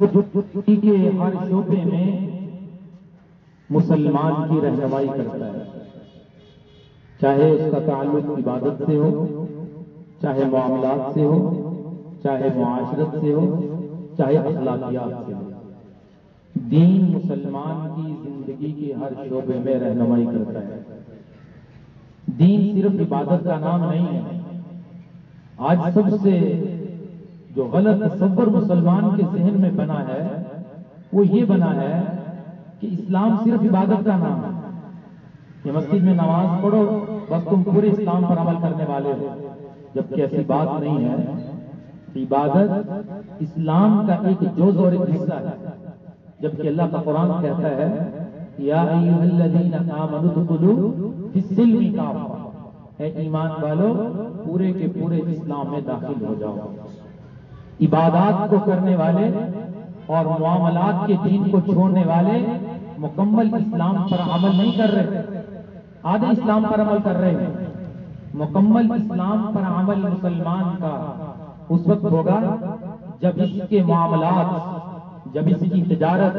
زندگی کے ہر شعبے میں مسلمان کی رہنمائی کرتا ہے، چاہے اس کا تعلق عبادت سے ہو، چاہے معاملات سے ہو، چاہے معاشرت سے ہو، چاہے اخلاقیات سے ہو۔ دین مسلمان کی زندگی کے ہر شعبے میں رہنمائی کرتا ہے۔ دین صرف عبادت کا نام نہیں ہے۔ آج سب سے جو غلط تصور مسلمان کے ذہن میں بنا ہے وہ یہ بنا ہے کہ اسلام صرف عبادت کا نام ہے، کہ مسجد میں نماز پڑھو بس تم پورے اسلام پر عمل کرنے والے ہو، جبکہ ایسی بات نہیں ہے۔ عبادت اسلام کا ایک جز اور ایک حصہ ہے، جبکہ اللہ کا قرآن کہتا ہے یا ایھا الذین آمنوا ادخلوا فی السلم کافہ، اے ایمان والو پورے کے پورے اسلام میں داخل ہو جاؤ۔ عبادات کو کرنے والے اور معاملات کے دین کو چھوڑنے والے مکمل اسلام پر عمل نہیں کر رہے، آدھے اسلام پر عمل کر رہے ہیں۔ مکمل اسلام پر عمل مسلمان کا اس وقت ہوگا جب اس کے معاملات، جب اس کی تجارت،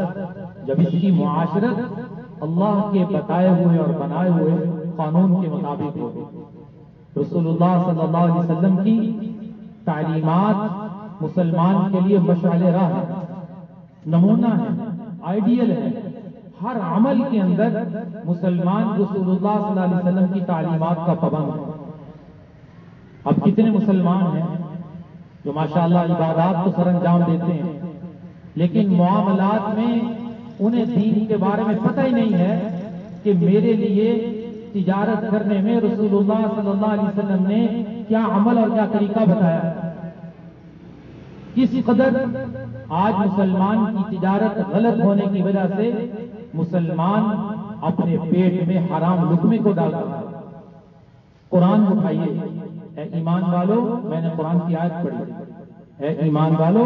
جب اس کی معاشرت اللہ کے بتائے ہوئے اور بنائے ہوئے قانون کے مطابق ہوگی۔ رسول اللہ صلی اللہ علیہ وسلم کی تعلیمات مسلمان کے لیے مشعل راہ ہے، نمونہ ہے، آئیڈیل ہے۔ ہر عمل کے اندر مسلمان رسول اللہ صلی اللہ علیہ وسلم کی تعلیمات کا پابند ہے۔ اب کتنے مسلمان ہیں جو ماشاءاللہ عبادات کو سر انجام دیتے ہیں، لیکن معاملات میں انہیں دین کے بارے میں پتہ ہی نہیں ہے کہ میرے لیے تجارت کرنے میں رسول اللہ صلی اللہ علیہ وسلم نے کیا عمل اور کیا طریقہ بتایا۔ کس قدر آج مسلمان کی تجارت غلط ہونے کی وجہ سے مسلمان اپنے پیٹ میں حرام لقمے کو ڈال رہا ہے۔ قرآن اٹھائیے، اے ایمان والو، میں نے قرآن کی آیت پڑھی، اے ایمان والو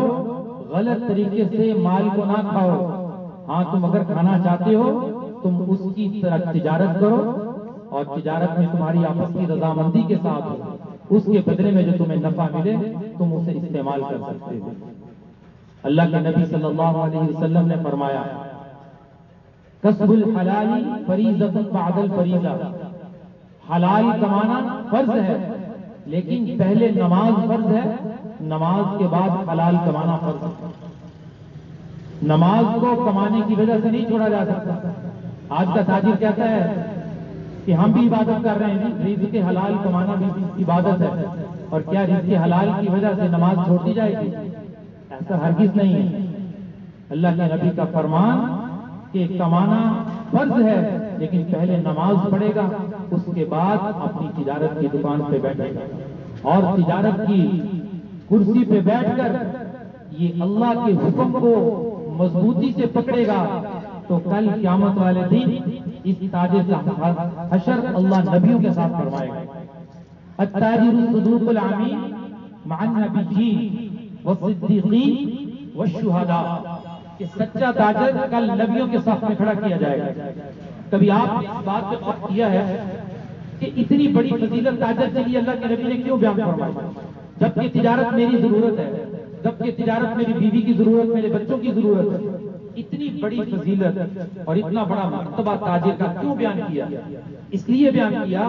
غلط طریقے سے مال کو نہ کھاؤ، ہاں تم اگر کھانا چاہتے ہو تم اس کی طرح تجارت کرو اور تجارت میں تمہاری آپس کی رضامندی کے ساتھ ہو، اس کے بدلے میں جو تمہیں نفع ملے تم اسے استعمال کر سکتے ہو۔ اللہ کے نبی صلی اللہ علیہ وسلم نے فرمایا کسب الحلال فریضۃ بعد الفریضہ، حلال کمانا فرض ہے لیکن پہلے نماز فرض ہے، نماز کے بعد حلال کمانا فرض ہے۔ نماز کو کمانے کی وجہ سے نہیں چھوڑا جا سکتا۔ آج کا تاجر کہتا ہے کہ ہم بھی عبادت کر رہے ہیں، رزق حلال کمانا بھی عبادت ہے، اور کیا رزق حلال کی وجہ سے نماز چھوڑ دی جائے گی؟ ایسا ہرگز نہیں ہے۔ اللہ کے نبی کا فرمان کہ کمانا فرض ہے لیکن پہلے نماز پڑھے گا، اس کے بعد اپنی تجارت کی دکان پہ بیٹھے گا اور تجارت کی کرسی پہ بیٹھ کر یہ اللہ کے حکم کو مضبوطی سے پکڑے گا تو کل قیامت والے دن اس تاجر کا حشر اللہ نبیوں کے ساتھ فرمائے گا۔ التاجر الصدوق الامین مع النبیین والصدیقین والشہداء، کہ سچا تاجر کل نبیوں کے ساتھ میں کھڑا کیا جائے گا۔ کبھی آپ نے اس بات پہ غور کیا ہے کہ اتنی بڑی فضیلت تاجر کے لیے اللہ کے نبی نے کیوں بیان فرمائی؟ جبکہ تجارت میری ضرورت ہے، جبکہ تجارت میری بیوی کی ضرورت، میرے بچوں کی ضرورت ہے، اتنی بڑی فضیلت اور اتنا بڑا مرتبہ تاجر کا کیوں بیان کیا؟ اس لیے بیان کیا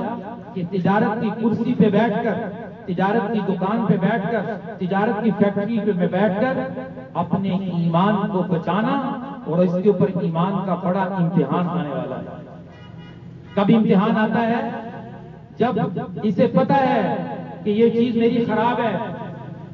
کہ تجارت کی کرسی پہ بیٹھ کر، تجارت کی دکان پہ بیٹھ کر، تجارت کی فیکٹری پہ بیٹھ کر اپنے ایمان کو بچانا، اور اس کے اوپر ایمان کا بڑا امتحان آنے والا ہے۔ کب امتحان آتا ہے؟ جب اسے پتا ہے کہ یہ چیز میری خراب ہے،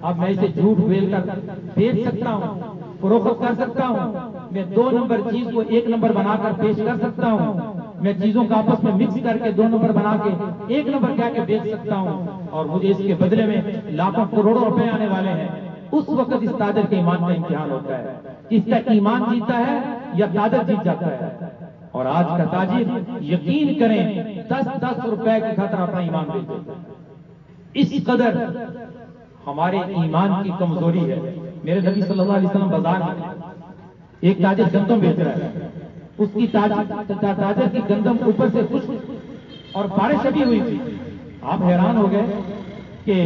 اب میں اسے جھوٹ بول کر بیچ سکتا ہوں، فروخت کر سکتا ہوں، میں 2 نمبر چیز کو 1 نمبر بنا کر پیش کر سکتا ہوں، میں چیزوں کا آپس میں مکس کر کے 2 نمبر بنا کے 1 نمبر کہہ کے بیچ سکتا ہوں، اور مجھے اس کے بدلے میں لاکھوں کروڑوں روپے آنے والے ہیں۔ اس وقت اس تاجر کے ایمان کا امتحان ہوتا ہے کہ اس کا ایمان جیتا ہے یا تاجر جیت جاتا ہے۔ اور آج کا تاجر یقین کریں 10-10 روپے کی خاطر اپنا ایمان بیچ دیتا ہے۔ اس قدر ہمارے ایمان کی کمزوری ہے۔ میرے نبی صلی اللہ علیہ وسلم بازار میں ایک تاجر گندم بیچ رہا ہے، اس کی تاجر کی گندم اوپر سے خشک اور بارش ابھی ہوئی تھی۔ آپ حیران ہو گئے کہ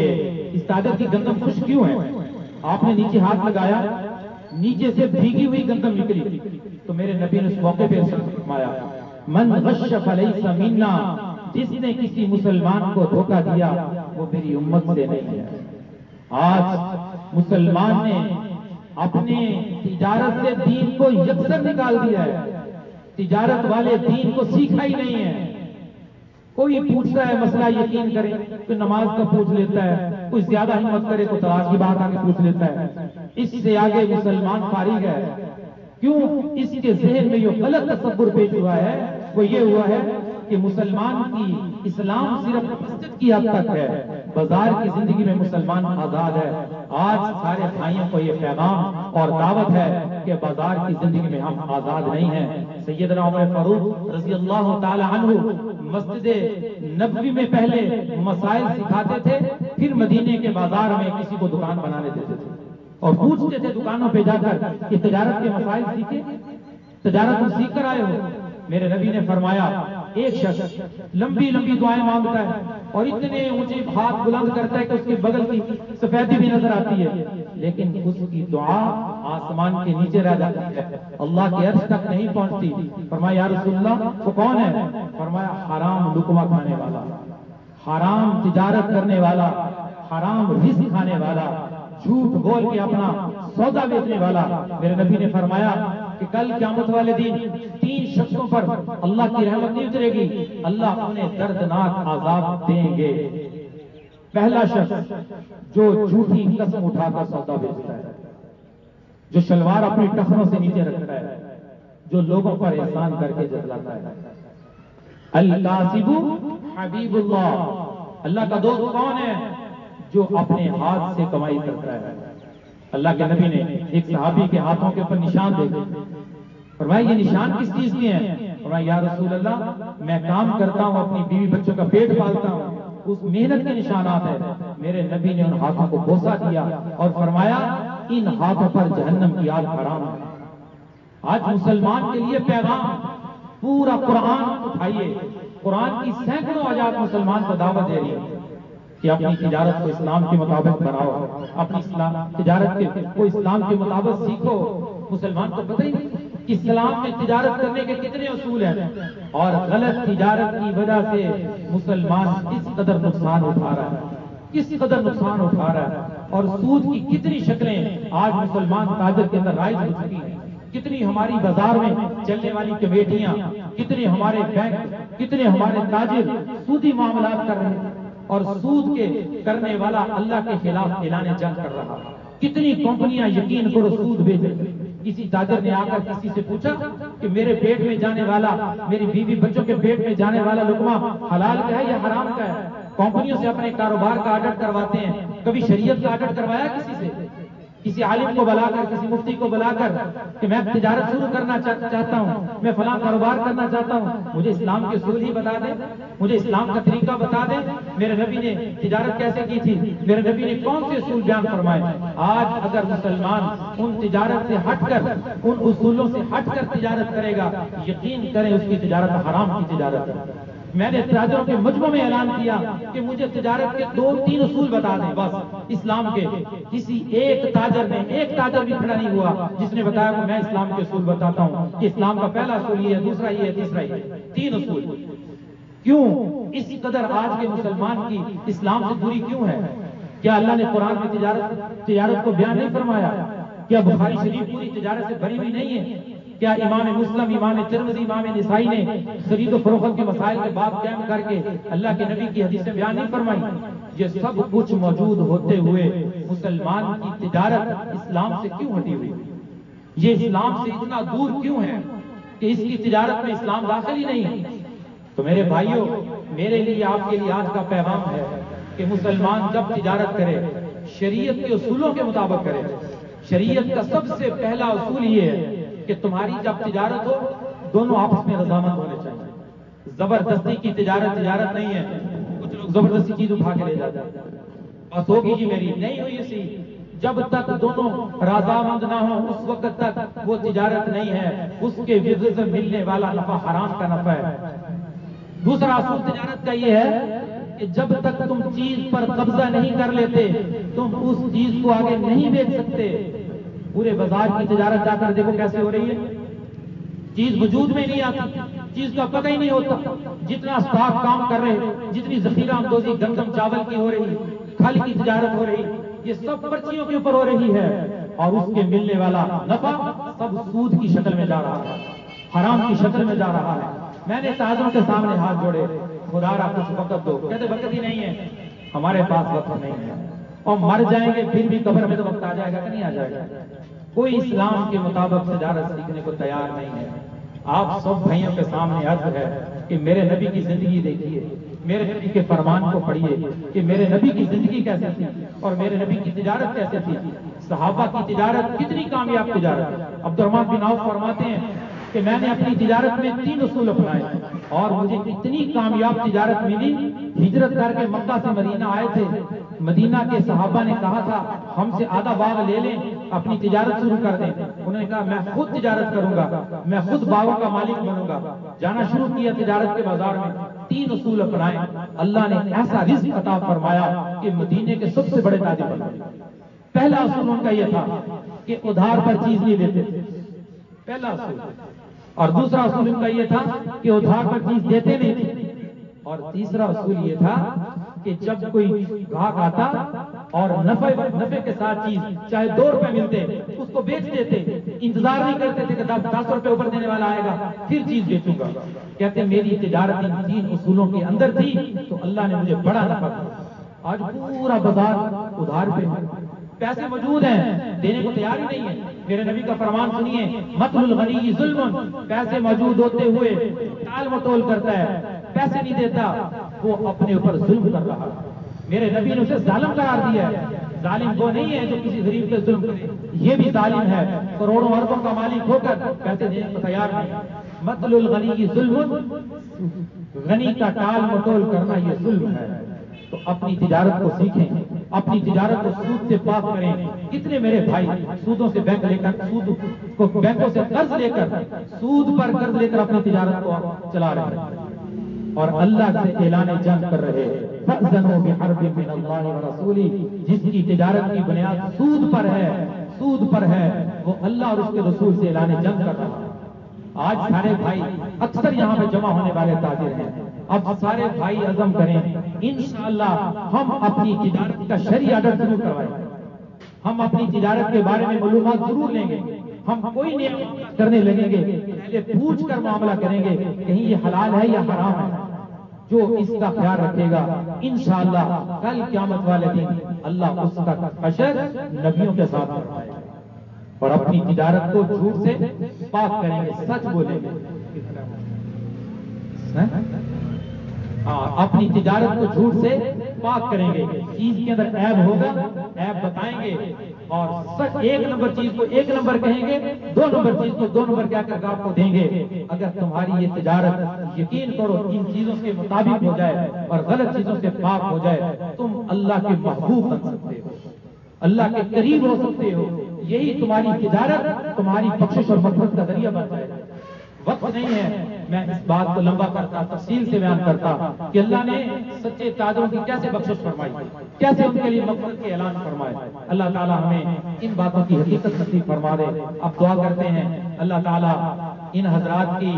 اس تاجر کی گندم خشک کیوں ہے؟ آپ نے نیچے ہاتھ لگایا نیچے سے بھیگی ہوئی گندم نکلی تو میرے نبی نے اس موقع پہ فرمایا من غش فلیس منا، جس نے کسی مسلمان کو دھوکہ دیا وہ میری امت سے نہیں ہے۔ آج مسلمان نے اپنے تجارت سے دین کو یکسر نکال دیا ہے، تجارت والے دین کو سیکھا ہی نہیں ہے۔ کوئی پوچھتا ہے مسئلہ یقین کرے تو نماز کا پوچھ لیتا ہے، کوئی زیادہ ہمت کرے تو طلاق کی بات آگے پوچھ لیتا ہے۔ اس سے آگے مسلمان فارغ ہے، کیوں؟ اس کے ذہن میں جو غلط تصور پیش ہوا ہے وہ یہ ہوا ہے کہ مسلمان کی اسلام صرف مسجد کی حد تک ہے، بازار کی زندگی میں مسلمان آزاد ہے۔ آج سارے بھائیوں کو یہ پیغام اور دعوت ہے کہ بازار کی زندگی میں ہم آزاد نہیں ہیں۔ سیدنا عمر فاروق رضی اللہ تعالی عنہ مسجد نبوی میں پہلے مسائل سکھاتے تھے، پھر مدینے کے بازار میں کسی کو دکان بنانے دیتے تھے اور پوچھتے تھے دکانوں پہ جا کر کہ تجارت کے مسائل سیکھے، تجارت تم سیکھ کر آئے ہو؟ میرے نبی نے فرمایا ایک شخص لمبی لمبی دعائیں مانگتا ہے اور اتنے اونچے ہاتھ بلند کرتا ہے کہ اس کے بغل کی سفیدی بھی نظر آتی ہے، لیکن اس کی دعا آسمان کے نیچے رہ جاتی ہے، اللہ کے عرش تک نہیں پہنچتی۔ فرمایا یا رسول اللہ وہ کون ہے؟ فرمایا حرام لقمہ کھانے والا، حرام تجارت کرنے والا، حرام رزق کھانے والا، جھوٹ بول کے اپنا سودا بیچنے والا۔ میرے نبی نے فرمایا کہ کل قیامت والے دن 3 شخصوں پر اللہ کی رحمت نہیں اترے گی، اللہ انہیں دردناک عذاب دیں گے۔ پہلا شخص جو جھوٹی قسم اٹھا کر سودا بیچتا ہے، جو شلوار اپنی ٹخنوں سے نیچے رکھتا ہے، جو لوگوں پر احسان کر کے جتلاتا ہے۔ الکاذب حبیب اللہ، اللہ کا دوست کون ہے؟ جو اپنے ہاتھ سے کمائی کرتا ہے۔ اللہ کے نبی نے ایک صحابی کے ہاتھوں کے اوپر نشان دیکھے، فرمایا یہ نشان کس چیز کے ہیں؟ فرمایا یا رسول اللہ میں کام کرتا ہوں، اپنی بیوی بچوں کا پیٹ پالتا ہوں، اس محنت کے نشانات ہیں۔ میرے نبی نے ان ہاتھوں کو بوسہ دیا اور فرمایا ان ہاتھوں پر جہنم کی آگ حرام ہے۔ آج مسلمان کے لیے پیغام پورا قرآن اٹھائیے، قرآن کی سینکڑوں آیات مسلمان کو دعوت دے رہی ہے کہ اپنی تجارت کو اسلام کے مطابق بناؤ، اپنی تجارت کو اسلام کے مطابق سیکھو۔ مسلمان کو پتہ ہی نہیں کہ اسلام میں تجارت کرنے کے کتنے اصول ہیں، اور غلط تجارت کی وجہ سے مسلمان کس قدر نقصان اٹھا رہا ہے، کس قدر نقصان اٹھا رہا ہے، اور سود کی کتنی شکلیں آج مسلمان تاجر کے اندر رائج ہو چکی ہیں، کتنی ہماری بازار میں چلنے والی کمیٹیاں، کتنے ہمارے بینک، کتنے ہمارے تاجر سودی معاملات کر رہے ہیں، اور سود کے کرنے والا اللہ کے خلاف اعلان جنگ کر رہا۔ کتنی کمپنیاں یقین کرو سود بیچ۔ کسی تاجر نے آ کر کسی سے پوچھا کہ میرے پیٹ میں جانے والا، میری بیوی بچوں کے پیٹ میں جانے والا لقمہ حلال کا ہے یا حرام کا ہے؟ کمپنیوں سے اپنے کاروبار کا آڈٹ کرواتے ہیں، کبھی شریعت کا آڈٹ کروایا کسی سے؟ کسی عالم کو بلا کر، کسی مفتی کو بلا کر کہ میں تجارت شروع کرنا چاہتا ہوں، میں فلاں کاروبار کرنا چاہتا ہوں، مجھے اسلام کے اصول ہی بتا دیں، مجھے اسلام کا طریقہ بتا دیں، میرے نبی نے تجارت کیسے کی تھی، میرے نبی نے کون سے اصول بیان فرمائے؟ آج اگر مسلمان ان تجارت سے ہٹ کر، ان اصولوں سے ہٹ کر تجارت کرے گا، یقین کریں اس کی تجارت حرام کی تجارت ہے۔ میں نے تاجروں کے مجمع میں اعلان کیا کہ مجھے تجارت کے 2-3 اصول بتا دیں بس اسلام کے۔ کسی ایک تاجر بھی کھڑا نہیں ہوا جس نے بتایا کہ میں اسلام کے اصول بتاتا ہوں کہ اسلام کا پہلا اصول یہ ہے، دوسرا یہ ہے، تیسرا یہ ہے۔ 3 اصول۔ کیوں اس قدر آج کے مسلمان کی اسلام سے دوری کیوں ہے؟ کیا اللہ نے قرآن میں تجارت کو بیان نہیں فرمایا؟ کیا بخاری شریف پوری تجارت سے بھری ہوئی نہیں ہے؟ کیا امام مسلم، امام ترمذی، امام نسائی نے خرید و فروخت کے مسائل کے باب قائم کر کے اللہ کے نبی کی حدیثیں بیان نہیں فرمائی؟ یہ سب کچھ موجود ہوتے ہوئے مسلمان کی تجارت اسلام سے کیوں ہٹی ہوئی؟ یہ اسلام سے اتنا دور کیوں ہے کہ اس کی تجارت میں اسلام داخل ہی نہیں ہے؟ تو میرے بھائیوں، میرے لیے آپ کے لیے آج کا پیغام ہے کہ مسلمان جب تجارت کرے شریعت کے اصولوں کے مطابق کرے۔ شریعت کا سب سے پہلا اصول یہ ہے کہ تمہاری جب تجارت ہو دونوں آپس میں رضامند ہونے چاہیے۔ زبردستی کی تجارت نہیں ہے۔ کچھ لوگ زبردستی چیز اٹھا کے لے جاتے ہیں، بس ہوگی جی میری، نہیں ہوئی اسی۔ جب تک دونوں رضامند نہ ہوں اس وقت تک وہ تجارت نہیں ہے، اس کے وزن سے ملنے والا نفع حرام کا نفع ہے۔ دوسرا اصول تجارت کا یہ ہے کہ جب تک تم چیز پر قبضہ نہیں کر لیتے تم اس چیز کو آگے نہیں بیچ سکتے۔ پورے بازار کی تجارت جا کر دیکھو کیسے ہو رہی ہے، چیز وجود میں نہیں آتی، چیز کا پتہ ہی نہیں ہوتا، جتنا اسٹاک کام کر رہے، جتنی ذخیرہ اندوزی گندم چاول کی ہو رہی، کھل کی تجارت ہو رہی، یہ سب پرچیوں کے اوپر ہو رہی ہے، اور اس کے ملنے والا نفع سب سود کی شکل میں جا رہا ہے، حرام کی شکل میں جا رہا ہے۔ میں نے تاجروں کے سامنے ہاتھ جوڑے، خدا را کچھ وقت دو، کہتے وقت ہی نہیں ہے، ہمارے پاس وقت نہیں ہے، اور مر جائیں گے پھر بھی قبر میں تو وقت آ جائے گا کہ نہیں آ جائے گا؟ کوئی اسلام کے مطابق تجارت سیکھنے کو تیار نہیں ہے۔ آپ سب بھائیوں کے سامنے عرض ہے کہ میرے نبی کی زندگی دیکھیے، میرے نبی کے فرمان کو پڑھیے کہ میرے نبی کی زندگی کیسے تھی اور میرے نبی کی تجارت کیسے تھی۔ صحابہ کی تجارت کتنی کامیاب تجارت۔ عبد الرحمن بن عوف فرماتے ہیں کہ میں نے اپنی تجارت میں 3 اصول اپنائے اور مجھے اتنی کامیاب تجارت ملی، ہجرت کر کے مکہ سے مدینہ آئے تھے، مدینہ کے صحابہ نے کہا تھا ہم سے آدھا باغ لے لیں، اپنی تجارت شروع کر دیں، انہوں نے کہا میں خود تجارت کروں گا، میں خود باغوں کا مالک بنوں گا۔ جانا شروع کیا تجارت کے بازار میں، 3 اصول اپنائے، اللہ نے ایسا رزق عطا فرمایا کہ مدینے کے سب سے بڑے تاجر بن گئے۔ پہلا اصول ان کا یہ تھا کہ ادھار پر چیز نہیں دیتے تھے، پہلا اصول، اور دوسرا اصول ان کا یہ تھا کہ ادھار پر چیز دیتے نہیں تھے، اور تیسرا اصول یہ تھا کہ جب کوئی گاہک آتا اور نفع کے ساتھ چیز چاہے 2 روپے ملتے اس کو بیچ دیتے، انتظار نہیں کرتے تھے کہ 10 روپے اوپر دینے والا آئے گا پھر چیز بیچوں گا۔ کہتے میری تجارت ان 3 اصولوں کے اندر تھی تو اللہ نے مجھے بڑا نفع دیا۔ آج پورا بازار ادھار پہ ہے، پیسے موجود ہیں، دینے کو تیار ہی نہیں ہے۔ میرے نبی کا فرمان سنیے، مطل الغنی ظلم، پیسے موجود ہوتے ہوئے ٹال مٹول کرتا ہے، پیسے نہیں دیتا، وہ اپنے اوپر ظلم کر رہا ہے۔ میرے نبی نے اسے ظالم قرار دیا ہے۔ ظالم وہ نہیں ہے جو کسی غریب پہ ظلم کرے، یہ بھی ظالم ہے، کروڑوں اربوں کا مالک ہو کر پیسے دینے کو تیار نہیں۔ مطل الغنی ظلم، غنی کا ٹال مٹول کرنا یہ ظلم ہے۔ تو اپنی تجارت کو سیکھیں، اپنی تجارت کو سود سے پاک کریں۔ کتنے میرے بھائی سودوں سے بینک لے کر، سود کو بینکوں سے قرض لے کر، سود پر قرض لے کر اپنی تجارت کو چلا رہے ہیں اور اللہ سے اعلان جنگ کر رہے ہیں۔ فَأْذَنُوا بِحَرْبٍ مِّنَ اللَّهِ وَرَسُولِهِ، جس کی تجارت کی بنیاد سود پر ہے، سود پر ہے، وہ اللہ اور اس کے رسول سے اعلان جنگ کر رہا ہے۔ آج سارے بھائی اکثر یہاں پہ جمع ہونے والے تاجر ہیں، اب سارے بھائی عزم کریں انشاءاللہ ہم اپنی تجارت کا شرعی آرڈر ضرور کروائیں گے، ہم اپنی تجارت کے بارے میں معلومات ضرور لیں گے، ہم کوئی نہیں کرنے لگیں گے، پہلے پوچھ کر معاملہ کریں گے کہیں یہ حلال ہے یا حرام ہے۔ جو اس کا خیال رکھے گا انشاءاللہ کل قیامت والے دن اللہ اس کا حشر نبیوں کے ساتھ کروائے گا، اور اپنی تجارت کو جھوٹ سے پاک کریں گے، سچ بولیں گے، اپنی تجارت کو جھوٹ سے پاک کریں گے، چیز کے اندر عیب ہوگا عیب بتائیں گے، اور سچ 1 نمبر چیز کو 1 نمبر کہیں گے، 2 نمبر چیز کو 2 نمبر کہہ کر آپ کو دیں گے۔ اگر تمہاری یہ تجارت یقین کرو ان چیزوں کے مطابق ہو جائے اور غلط چیزوں سے پاک ہو جائے، تم اللہ کے محبوب بن سکتے ہو، اللہ کے قریب ہو سکتے ہو، یہی تمہاری تجارت تمہاری بخشش اور مغفرت کا ذریعہ بن جائے۔ وقت نہیں ہے میں اس بات کو لمبا کرتا، تفصیل سے بیان کرتا کہ اللہ نے سچے تاجروں کی کیسے بخشش فرمائی، کیسے ان کے لیے مغفرت کے اعلان فرمائے۔ اللہ تعالیٰ ہمیں ان باتوں کی حقیقت نصیب فرما دے۔ اب دعا کرتے ہیں اللہ تعالیٰ ان حضرات کی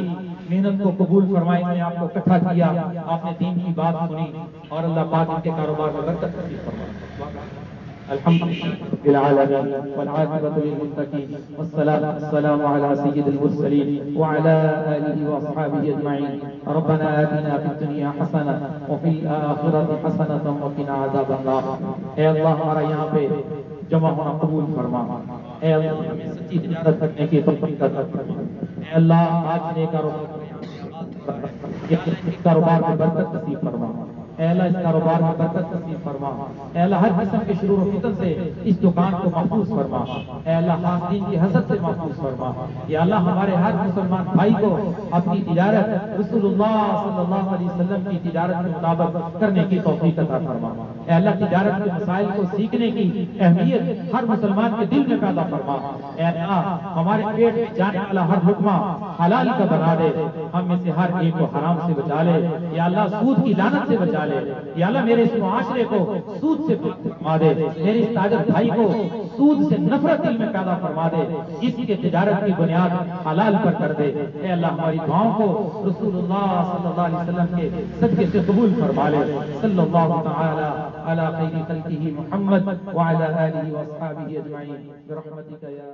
محنت کو قبول فرمائے، انہوں نے آپ کو اکٹھا کیا، آپ نے دین کی بات سنی، اور اللہ پاک ان کے کاروبار میں برکت نصیب فرمائے۔ الحمد لله رب العالمين والعاقبة للمتقين والسلام على سيد المرسلين وعلى آله وأصحابه أجمعين ربنا آتنا في الدنيا حسنة وفي الآخرة حسنة وقنا عذاب النار۔ اے اللہ ہمارا یہاں پہ جمع ہونا قبول فرما، اے اللہ ہمیں سچی تجارت کرنے کی توفیق عطا فرما، اے اللہ آج نے کاروبار میں برکت نصیب فرما، اے اللہ اس کاروبار میں برکت نصیب فرما، اے اللہ ہر قسم کے شرور و فتن سے اس دکان کو محفوظ فرما، اے اللہ حاسدین کی حسد سے محفوظ فرما، یا اللہ ہمارے ہر مسلمان بھائی کو اپنی تجارت رسول اللہ صلی اللہ علیہ وسلم کی تجارت کے مطابق کرنے کی توفیق عطا فرما، اے اللہ تجارت کے مسائل کو سیکھنے کی اہمیت ہر مسلمان کے دل میں پیدا فرما، اے اللہ ہمارے پیٹ میں جانے والا ہر لقمہ حلال کا بنا دے، ہم میں سے ہر ایک کو حرام سے بچا لے، یا اللہ سود کی لعنت سے بچا ڈالے. یا اللہ میرے اس معاشرے کو سود سے پاک فرما دے, میرے اس تاجر بھائی کو سود سے نفرت دل میں پیدا فرما دے, اس کے تجارت کی بنیاد حلال پر کر دے. اے اللہ ہماری دعاؤں کو رسول اللہ صلی اللہ علیہ وسلم کے صدقے سے قبول فرما لے. صلی اللہ تعالی علی خیر خلقہ محمد وعلی آلہ واصحابہ اجمعین برحمتک یا